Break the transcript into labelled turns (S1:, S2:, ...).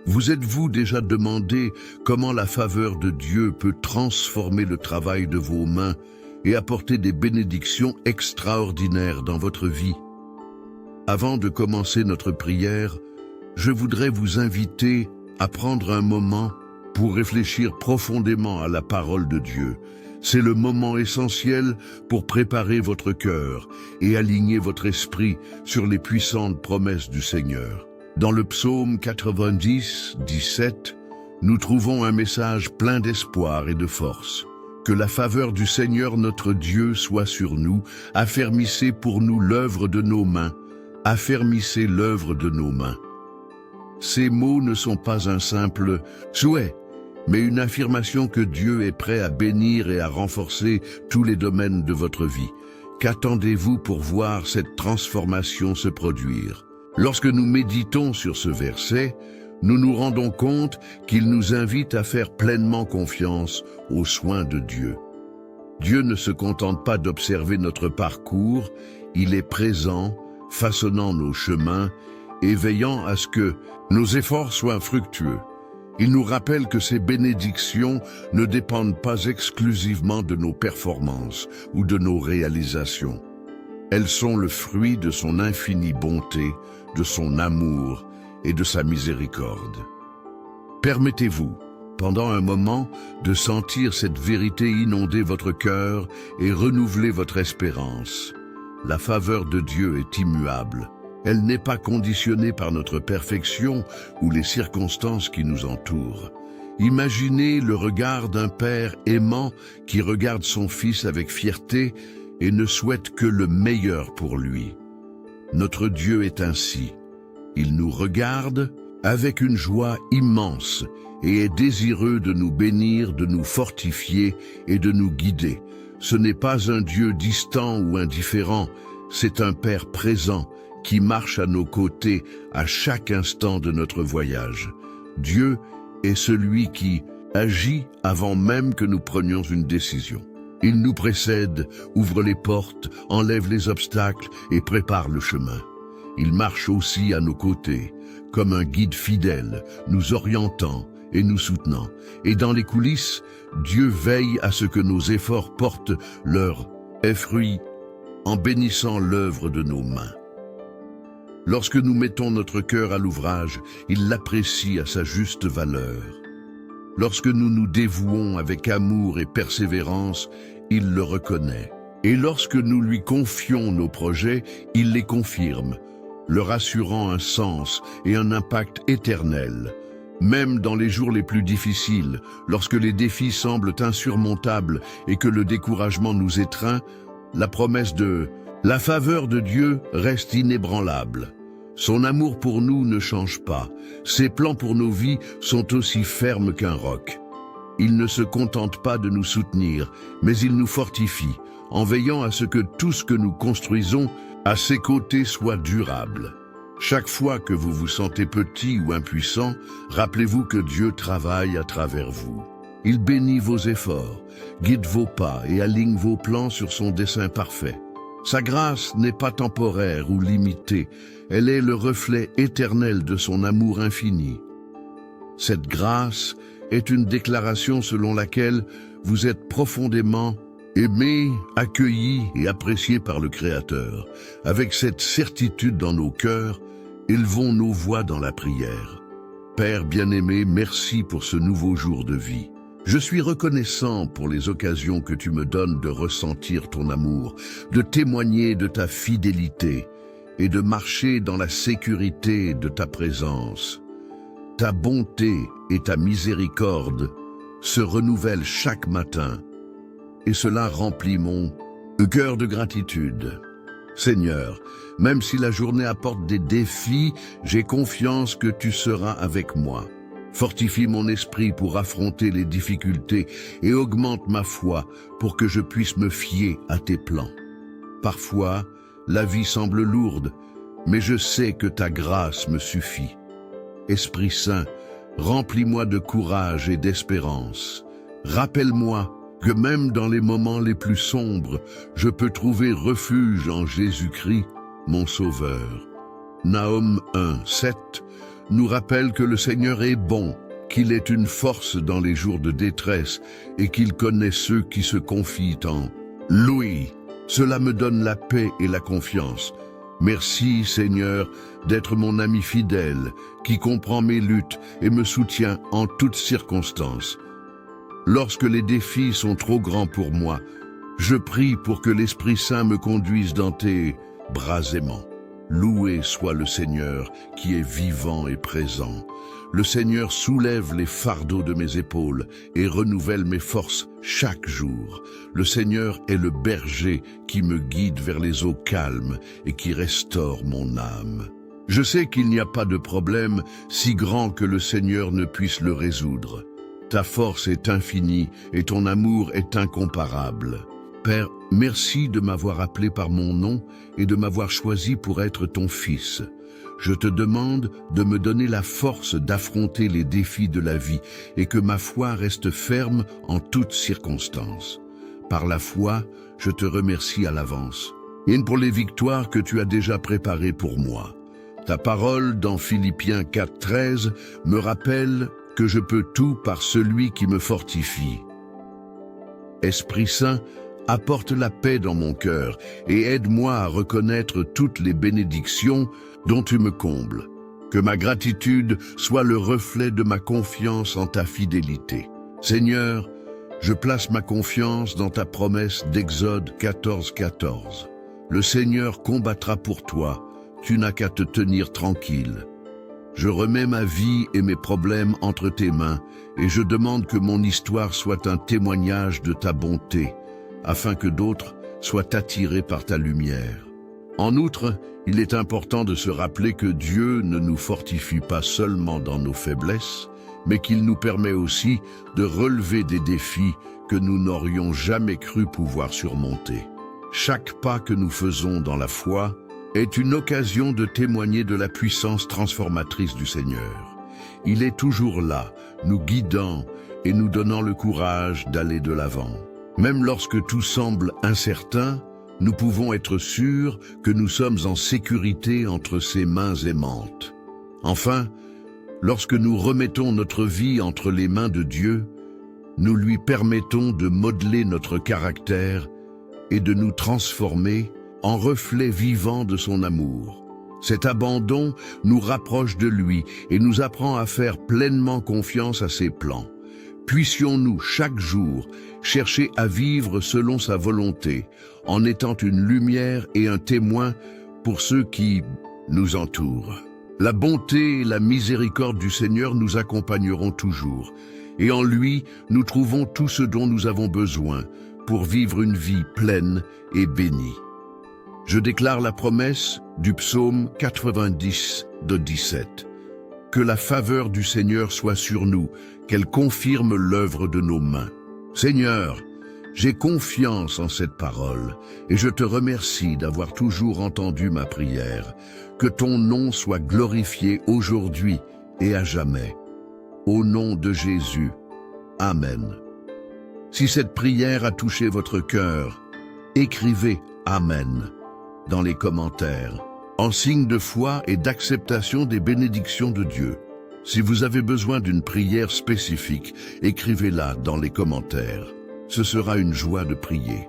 S1: Vous êtes-vous déjà demandé comment la faveur de Dieu peut transformer le travail de vos mains et apporter des bénédictions extraordinaires dans votre vie? Avant de commencer notre prière, je voudrais vous inviter à prendre un moment pour réfléchir profondément à la parole de Dieu. C'est le moment essentiel pour préparer votre cœur et aligner votre esprit sur les puissantes promesses du Seigneur. Dans le psaume 90, 17, nous trouvons un message plein d'espoir et de force. Que la faveur du Seigneur notre Dieu soit sur nous, affermissez pour nous l'œuvre de nos mains, affermissez l'œuvre de nos mains. Ces mots ne sont pas un simple souhait, mais une affirmation que Dieu est prêt à bénir et à renforcer tous les domaines de votre vie. Qu'attendez-vous pour voir cette transformation se produire? Lorsque nous méditons sur ce verset, nous nous rendons compte qu'il nous invite à faire pleinement confiance aux soins de Dieu. Dieu ne se contente pas d'observer notre parcours, il est présent, façonnant nos chemins et veillant à ce que nos efforts soient fructueux. Il nous rappelle que ces bénédictions ne dépendent pas exclusivement de nos performances ou de nos réalisations. Elles sont le fruit de son infinie bonté, de son amour et de sa miséricorde. Permettez-vous, pendant un moment, de sentir cette vérité inonder votre cœur et renouveler votre espérance. La faveur de Dieu est immuable. Elle n'est pas conditionnée par notre perfection ou les circonstances qui nous entourent. Imaginez le regard d'un père aimant qui regarde son fils avec fierté et ne souhaite que le meilleur pour lui. Notre Dieu est ainsi. Il nous regarde avec une joie immense et est désireux de nous bénir, de nous fortifier et de nous guider. Ce n'est pas un Dieu distant ou indifférent, c'est un Père présent qui marche à nos côtés à chaque instant de notre voyage. Dieu est celui qui agit avant même que nous prenions une décision. Il nous précède, ouvre les portes, enlève les obstacles et prépare le chemin. Il marche aussi à nos côtés, comme un guide fidèle, nous orientant et nous soutenant. Et dans les coulisses, Dieu veille à ce que nos efforts portent leurs fruits en bénissant l'œuvre de nos mains. Lorsque nous mettons notre cœur à l'ouvrage, il l'apprécie à sa juste valeur. Lorsque nous nous dévouons avec amour et persévérance, il le reconnaît. Et lorsque nous lui confions nos projets, il les confirme, leur assurant un sens et un impact éternel. Même dans les jours les plus difficiles, lorsque les défis semblent insurmontables et que le découragement nous étreint, la promesse de la faveur de Dieu reste inébranlable. Son amour pour nous ne change pas. Ses plans pour nos vies sont aussi fermes qu'un roc. Il ne se contente pas de nous soutenir, mais il nous fortifie, en veillant à ce que tout ce que nous construisons à ses côtés soit durable. Chaque fois que vous vous sentez petit ou impuissant, rappelez-vous que Dieu travaille à travers vous. Il bénit vos efforts, guide vos pas et aligne vos plans sur son dessein parfait. Sa grâce n'est pas temporaire ou limitée, elle est le reflet éternel de son amour infini. Cette grâce est une déclaration selon laquelle vous êtes profondément aimés, accueillis et appréciés par le Créateur. Avec cette certitude dans nos cœurs, élevons nos voix dans la prière. Père bien-aimé, merci pour ce nouveau jour de vie. Je suis reconnaissant pour les occasions que tu me donnes de ressentir ton amour, de témoigner de ta fidélité et de marcher dans la sécurité de ta présence. Ta bonté et ta miséricorde se renouvellent chaque matin et cela remplit mon cœur de gratitude. Seigneur, même si la journée apporte des défis, j'ai confiance que tu seras avec moi. Fortifie mon esprit pour affronter les difficultés et augmente ma foi pour que je puisse me fier à tes plans. Parfois, la vie semble lourde, mais je sais que ta grâce me suffit. Esprit Saint, remplis-moi de courage et d'espérance. Rappelle-moi que même dans les moments les plus sombres, je peux trouver refuge en Jésus-Christ, mon Sauveur. Nahum 1, 7. nous rappelle que le Seigneur est bon, qu'il est une force dans les jours de détresse et qu'il connaît ceux qui se confient en lui. Cela me donne la paix et la confiance. Merci, Seigneur, d'être mon ami fidèle, qui comprend mes luttes et me soutient en toutes circonstances. Lorsque les défis sont trop grands pour moi, je prie pour que l'Esprit Saint me conduise dans tes bras aimants. Loué soit le Seigneur qui est vivant et présent. Le Seigneur soulève les fardeaux de mes épaules et renouvelle mes forces chaque jour. Le Seigneur est le berger qui me guide vers les eaux calmes et qui restaure mon âme. Je sais qu'il n'y a pas de problème si grand que le Seigneur ne puisse le résoudre. Ta force est infinie et ton amour est incomparable. Père, merci de m'avoir appelé par mon nom et de m'avoir choisi pour être ton fils. Je te demande de me donner la force d'affronter les défis de la vie et que ma foi reste ferme en toutes circonstances. Par la foi, je te remercie à l'avance et pour les victoires que tu as déjà préparées pour moi. Ta parole dans Philippiens 4:13 me rappelle que je peux tout par celui qui me fortifie. Esprit Saint, apporte la paix dans mon cœur et aide-moi à reconnaître toutes les bénédictions dont tu me combles. Que ma gratitude soit le reflet de ma confiance en ta fidélité. Seigneur, je place ma confiance dans ta promesse d'Exode 14:14. Le Seigneur combattra pour toi, tu n'as qu'à te tenir tranquille. Je remets ma vie et mes problèmes entre tes mains et je demande que mon histoire soit un témoignage de ta bonté, afin que d'autres soient attirés par ta lumière. En outre, il est important de se rappeler que Dieu ne nous fortifie pas seulement dans nos faiblesses, mais qu'il nous permet aussi de relever des défis que nous n'aurions jamais cru pouvoir surmonter. Chaque pas que nous faisons dans la foi est une occasion de témoigner de la puissance transformatrice du Seigneur. Il est toujours là, nous guidant et nous donnant le courage d'aller de l'avant. Même lorsque tout semble incertain, nous pouvons être sûrs que nous sommes en sécurité entre ses mains aimantes. Enfin, lorsque nous remettons notre vie entre les mains de Dieu, nous lui permettons de modeler notre caractère et de nous transformer en reflet vivant de son amour. Cet abandon nous rapproche de lui et nous apprend à faire pleinement confiance à ses plans. Puissions-nous chaque jour chercher à vivre selon sa volonté, en étant une lumière et un témoin pour ceux qui nous entourent. La bonté et la miséricorde du Seigneur nous accompagneront toujours, et en lui, nous trouvons tout ce dont nous avons besoin pour vivre une vie pleine et bénie. Je déclare la promesse du psaume 90:17. Que la faveur du Seigneur soit sur nous, qu'elle confirme l'œuvre de nos mains. Seigneur, j'ai confiance en cette parole et je te remercie d'avoir toujours entendu ma prière. Que ton nom soit glorifié aujourd'hui et à jamais. Au nom de Jésus. Amen. Si cette prière a touché votre cœur, écrivez « Amen » dans les commentaires, en signe de foi et d'acceptation des bénédictions de Dieu. Si vous avez besoin d'une prière spécifique, écrivez-la dans les commentaires. Ce sera une joie de prier.